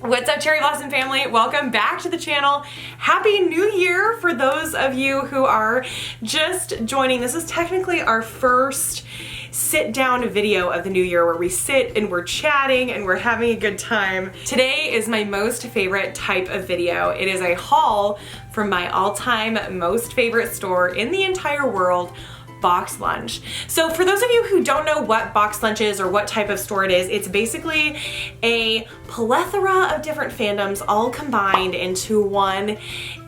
What's up, Cherry Blossom family? Welcome back to the channel. Happy New Year for those of you who are just joining. This is technically our first sit down video of the new year where we sit and we're chatting and we're having a good time. Today is my most favorite type of video. It is a haul from my all-time most favorite store in the entire world, BOXLUNCH. So for those of you who don't know what BOXLUNCH is or what type of store it is, it's basically a plethora of different fandoms all combined into one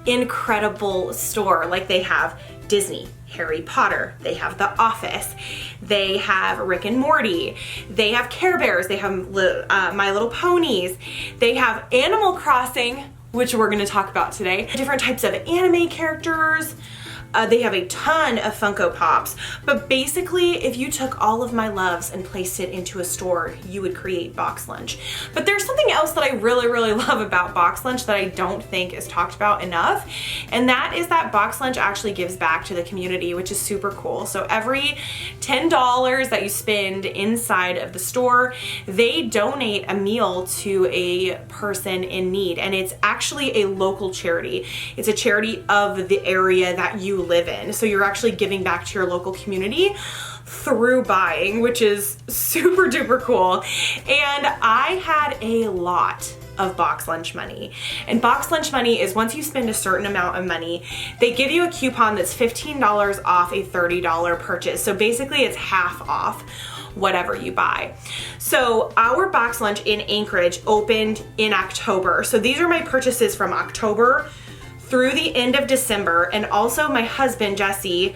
incredible store. Like they have Disney, Harry Potter, they have The Office, they have Rick and Morty, they have Care Bears, they have My Little Ponies, they have Animal Crossing, which we're gonna talk about today, different types of anime characters. They have a ton of Funko Pops, but basically if you took all of my loves and placed it into a store, you would create BOXLUNCH. But there's something else that I really love about BOXLUNCH that I don't think is talked about enough, and that is that BOXLUNCH actually gives back to the community, which is super cool. So every $10 that you spend inside of the store, they donate a meal to a person in need, and it's actually a local charity. It's a charity of the area that you live in. So you're actually giving back to your local community through buying, which is super duper cool. And I had a lot of BOXLUNCH money. And BOXLUNCH money is once you spend a certain amount of money, they give you a coupon that's $15 off a $30 purchase. So basically it's half off whatever you buy. So our BOXLUNCH in Anchorage opened in October. So these are my purchases from October through the end of December. And also my husband, Jessi,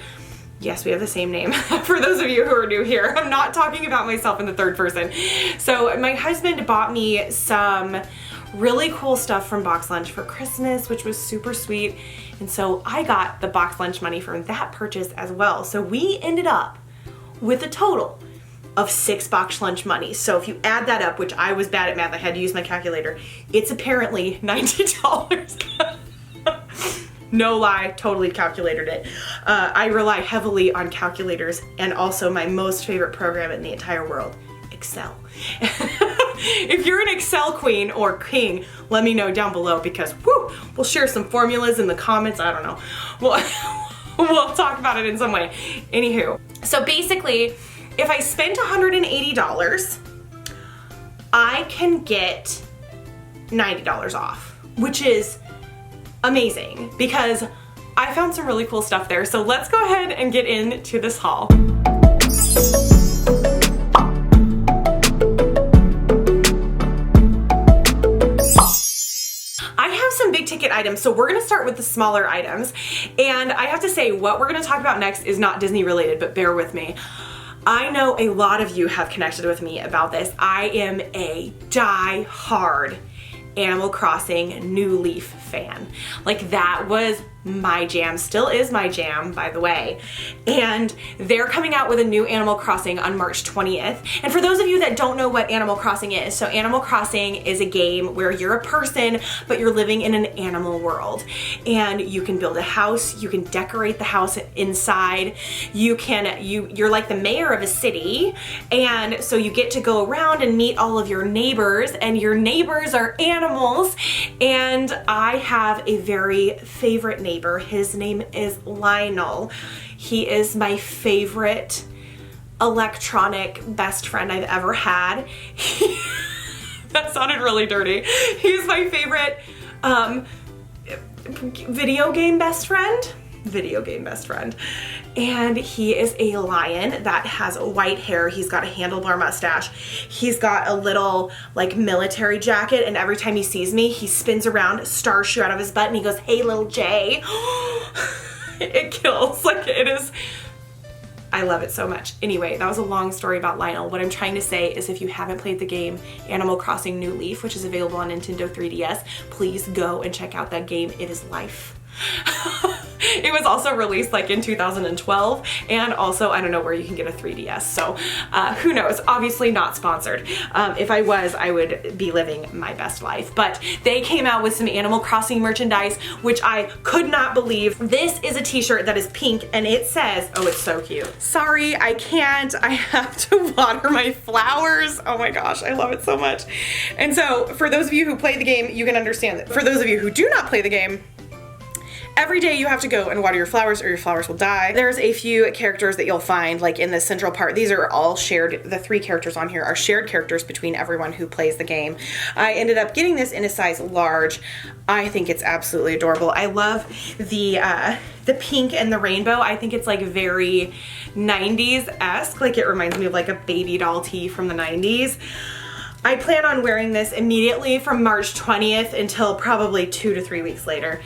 yes, we have the same name. For those of you who are new here, I'm not talking about myself in the third person. So my husband bought me some really cool stuff from BOXLUNCH for Christmas, which was super sweet. And so I got the BOXLUNCH money from that purchase as well. So we ended up with a total of 6 BOXLUNCH money. So if you add that up, which I was bad at math, I had to use my calculator, it's apparently $90. No lie, totally calculated it. I rely heavily on calculators and also my most favorite program in the entire world, Excel. If you're an Excel queen or king, let me know down below because whoo, we'll share some formulas in the comments. I don't know. We'll talk about it in some way. Anywho, so basically, if I spend $180, I can get $90 off, which is amazing because I found some really cool stuff there. So let's go ahead and get into this haul. I have some big ticket items, so we're gonna start with the smaller items. And I have to say, what we're gonna talk about next is not Disney related, but bear with me. I know a lot of you have connected with me about this. I am a die-hard Animal Crossing New Leaf fan. Like that was my jam, still is my jam, by the way. And they're coming out with a new Animal Crossing on March 20th. And for those of you that don't know what Animal Crossing is, so Animal Crossing is a game where you're a person, but you're living in an animal world. And you can build a house, you can decorate the house inside, you're like the mayor of a city, and so you get to go around and meet all of your neighbors, and your neighbors are animals. And I have a very favorite neighbor. His name is Lionel. He is my favorite electronic best friend I've ever had. That sounded really dirty. He's my favorite video game best friend. And he is a lion that has white hair. He's got a handlebar mustache. He's got a little like military jacket, and every time he sees me, he spins around, stars shoot out of his butt, and he goes, "Hey, little Jay." It kills. Like it is. I love it so much. Anyway, that was a long story about Lionel. What I'm trying to say is if you haven't played the game Animal Crossing New Leaf, which is available on Nintendo 3DS, please go and check out that game. It is life. It was also released like in 2012, and also I don't know where you can get a 3DS, so who knows? Obviously not sponsored. If I was, I would be living my best life. But they came out with some Animal Crossing merchandise, which I could not believe. This is a t-shirt that is pink, and it says, oh, it's so cute. Sorry, I can't. I have to water my flowers. Oh my gosh, I love it so much. And so for those of you who play the game, you can understand that. For those of you who do not play the game, every day you have to go and water your flowers or your flowers will die. There's a few characters that you'll find like in the central part. These are all shared, the 3 characters on here are shared characters between everyone who plays the game. I ended up getting this in a size large. I think it's absolutely adorable. I love the pink and the rainbow. I think it's like very 90s-esque. Like it reminds me of like a baby doll tee from the 90s. I plan on wearing this immediately from March 20th until probably 2 to 3 weeks later.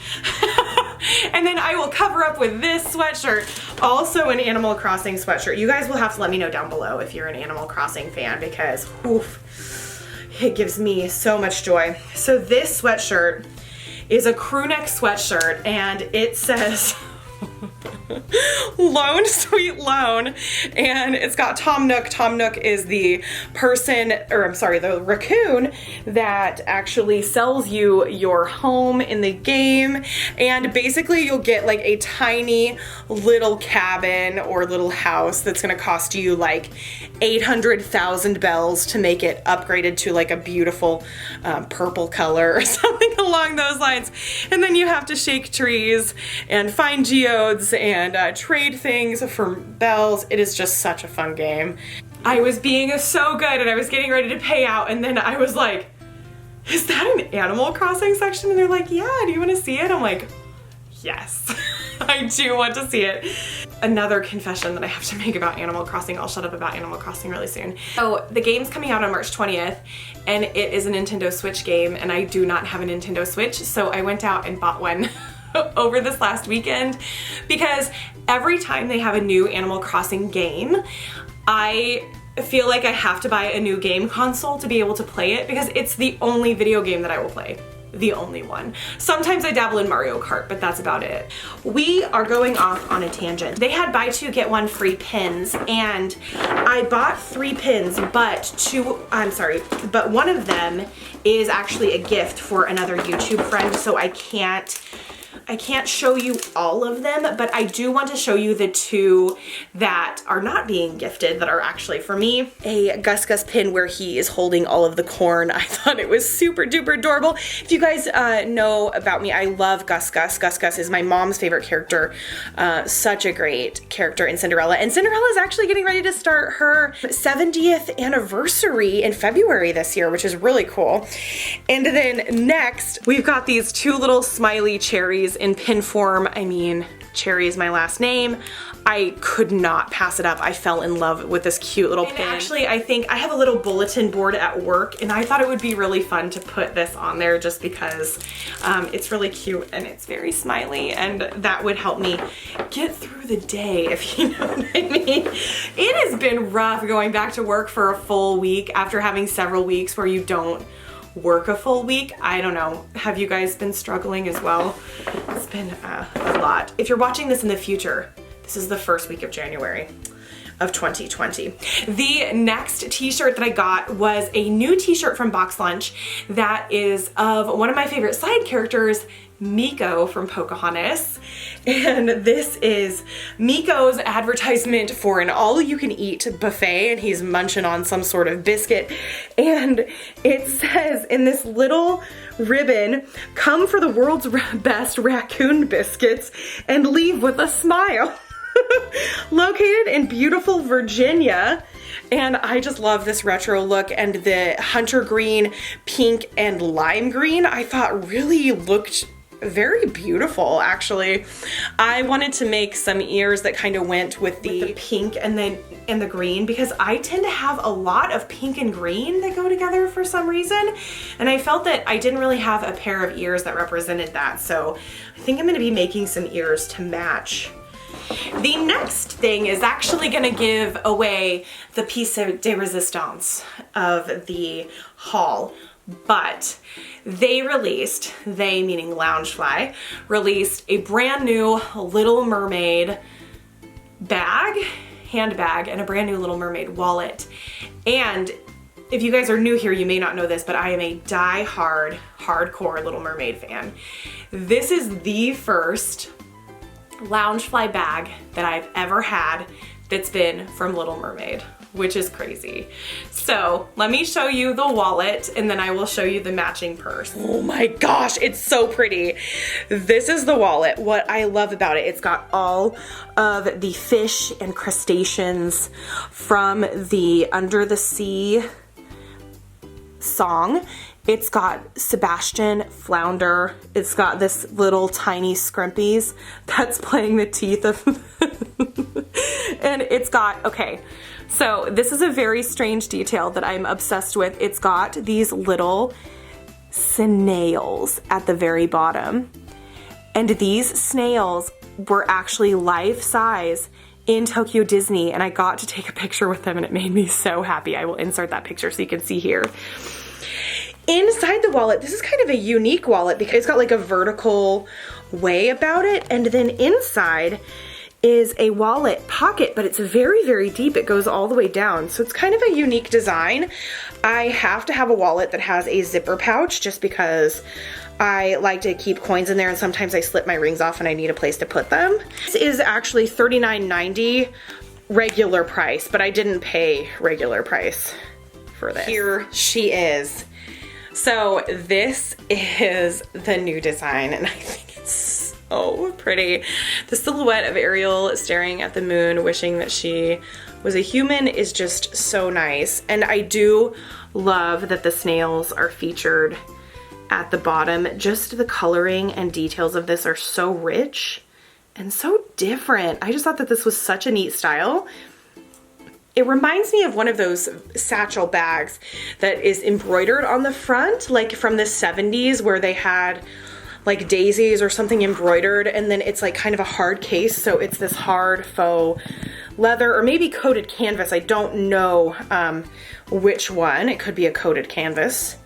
And then I will cover up with this sweatshirt, also an Animal Crossing sweatshirt. You guys will have to let me know down below if you're an Animal Crossing fan, because oof, it gives me so much joy. So this sweatshirt is a crew neck sweatshirt, and it says Lone Sweet Lone, and it's got Tom Nook. Tom Nook is the person, or I'm sorry, the raccoon that actually sells you your home in the game, and basically you'll get like a tiny little cabin or little house that's gonna cost you like 800,000 bells to make it upgraded to like a beautiful purple color or something along those lines. And then you have to shake trees and find geodes and trade things for bells. It is just such a fun game. I was being so good and I was getting ready to pay out, and then I was like, is that an Animal Crossing section? And they're like, yeah, do you want to see it? I'm like, yes, I do want to see it. Another confession that I have to make about Animal Crossing. I'll shut up about Animal Crossing really soon. So the game's coming out on March 20th, and it is a Nintendo Switch game, and I do not have a Nintendo Switch, so I went out and bought one over this last weekend, because every time they have a new Animal Crossing game, I feel like I have to buy a new game console to be able to play it, because it's the only video game that I will play. The only one. Sometimes I dabble in Mario Kart, but that's about it. We are going off on a tangent. They had buy 2 get 1 free pins, and I bought 3 pins, but one of them is actually a gift for another YouTube friend, so I can't show you all of them, but I do want to show you the 2 that are not being gifted that are actually for me. A Gus Gus pin where he is holding all of the corn. I thought it was super duper adorable. If you guys know about me, I love Gus Gus. Gus Gus is my mom's favorite character. Such a great character in Cinderella. And Cinderella is actually getting ready to start her 70th anniversary in February this year, which is really cool. And then next, we've got these 2 little smiley cherries in pin form. I mean, Cherry is my last name. I could not pass it up. I fell in love with this cute little pin. Actually, I think I have a little bulletin board at work, and I thought it would be really fun to put this on there just because it's really cute and it's very smiley, and that would help me get through the day, if you know what I mean. It has been rough going back to work for a full week after having several weeks where you don't work a full week. I don't know. Have you guys been struggling as well? It's been a lot. If you're watching this in the future, this is the first week of January of 2020. The next t-shirt that I got was a new t-shirt from BOXLUNCH that is of one of my favorite side characters, Miko from Pocahontas. And this is Miko's advertisement for an all-you-can-eat buffet, and he's munching on some sort of biscuit. And it says in this little ribbon, "Come for the world's best raccoon biscuits and leave with a smile." Located in beautiful Virginia. And I just love this retro look, and the hunter green, pink, and lime green I thought really looked very beautiful, actually. I wanted to make some ears that kind of went with the pink and the green, because I tend to have a lot of pink and green that go together for some reason, and I felt that I didn't really have a pair of ears that represented that, so I think I'm going to be making some ears to match. The next thing is actually going to give away the piece de resistance of the haul. but they meaning Loungefly, released a brand new Little Mermaid bag, handbag, and a brand new Little Mermaid wallet. And if you guys are new here, you may not know this, but I am a hardcore Little Mermaid fan. This is the first Loungefly bag that I've ever had that's been from Little Mermaid, which is crazy. So let me show you the wallet and then I will show you the matching purse. Oh my gosh, it's so pretty. This is the wallet. What I love about it, it's got all of the fish and crustaceans from the Under the Sea song. It's got Sebastian Flounder. It's got this little tiny Scrimpies that's playing the teeth of and it's got, okay, so this is a very strange detail that I'm obsessed with. It's got these little snails at the very bottom. And these snails were actually life-size in Tokyo Disney, and I got to take a picture with them and it made me so happy. I will insert that picture so you can see here. Inside the wallet, this is kind of a unique wallet because it's got like a vertical way about it, and then inside is a wallet pocket, but it's very, very deep. It goes all the way down, so it's kind of a unique design. I have to have a wallet that has a zipper pouch just because I like to keep coins in there and sometimes I slip my rings off and I need a place to put them. This is actually $39.90 regular price, but I didn't pay regular price for this. Here she is. So this is the new design and I think it's so pretty. The silhouette of Ariel staring at the moon, wishing that she was a human is just so nice. And I do love that the snails are featured at the bottom. Just the coloring and details of this are so rich and so different. I just thought that this was such a neat style. It reminds me of one of those satchel bags that is embroidered on the front, like from the 70s where they had like daisies or something embroidered, and then it's like kind of a hard case, so it's this hard faux leather or maybe coated canvas. I don't know which one. It could be a coated canvas.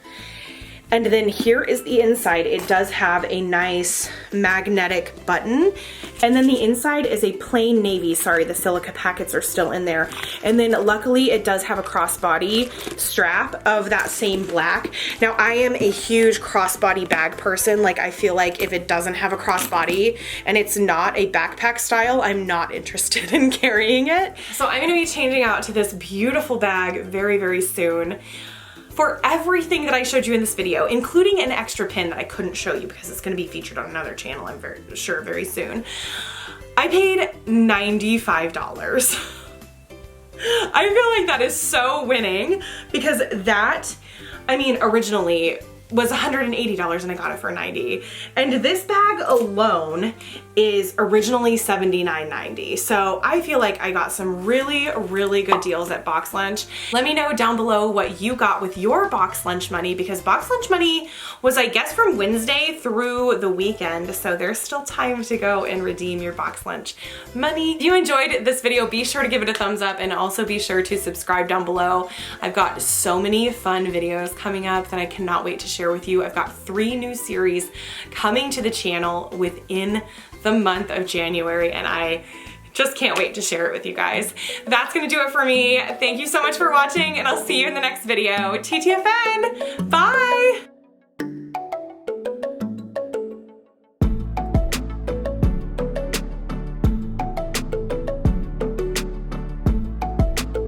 And then here is the inside. It does have a nice magnetic button. And then the inside is a plain navy. Sorry, the silica packets are still in there. And then luckily it does have a crossbody strap of that same black. Now I am a huge crossbody bag person. Like I feel like if it doesn't have a crossbody and it's not a backpack style, I'm not interested in carrying it. So I'm gonna be changing out to this beautiful bag very, very soon. For everything that I showed you in this video, including an extra pin that I couldn't show you because it's gonna be featured on another channel, I'm very sure, very soon, I paid $95. I feel like that is so winning because that, I mean, originally was $180 and I got it for $90. And this bag alone is originally $79.90. So I feel like I got some really, really good deals at BOXLUNCH. Let me know down below what you got with your BOXLUNCH money, because BOXLUNCH money was, I guess, from Wednesday through the weekend. So there's still time to go and redeem your BOXLUNCH money. If you enjoyed this video, be sure to give it a thumbs up and also be sure to subscribe down below. I've got so many fun videos coming up that I cannot wait to share with you. I've got 3 new series coming to the channel within the month of January, and I just can't wait to share it with you guys. That's gonna do it for me. Thank you so much for watching, and I'll see you in the next video. TTFN, bye!